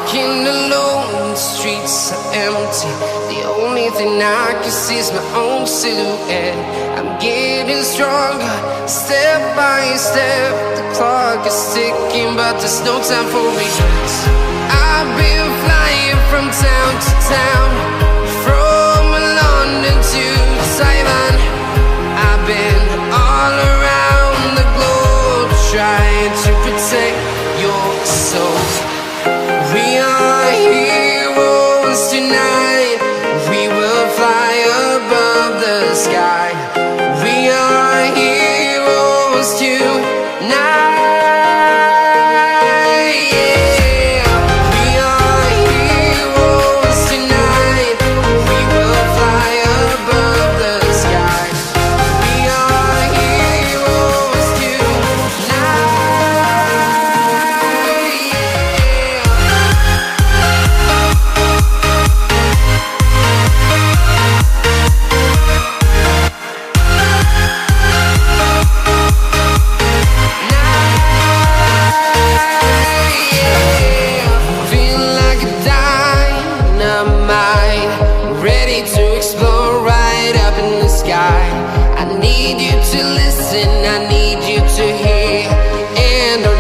walking alone, the streets are empty. The only thing I can see is my own silhouette. I'm getting stronger, step by step. The clock is ticking, but there's no time for regrets. I've been flying from town to town, from London to Taiwan. I've been all around the globe, trying to protect your soul. We are heroes tonight. We will fly above the sky. We are heroes tonight.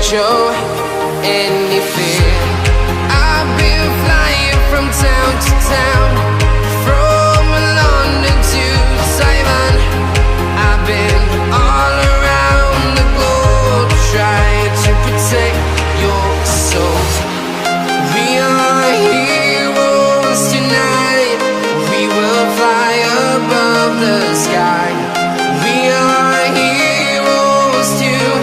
Show any fear. I've been flying from town to town, from London to Taiwan. I've been all around the globe, trying to protect your soul. We are heroes tonight. We will fly above the sky. We are heroes tonight.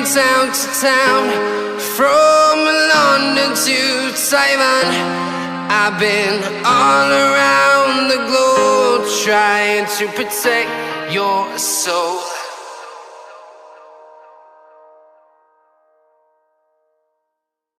Town to town, from London to Taiwan. I've been all around the globe, trying to protect your soul.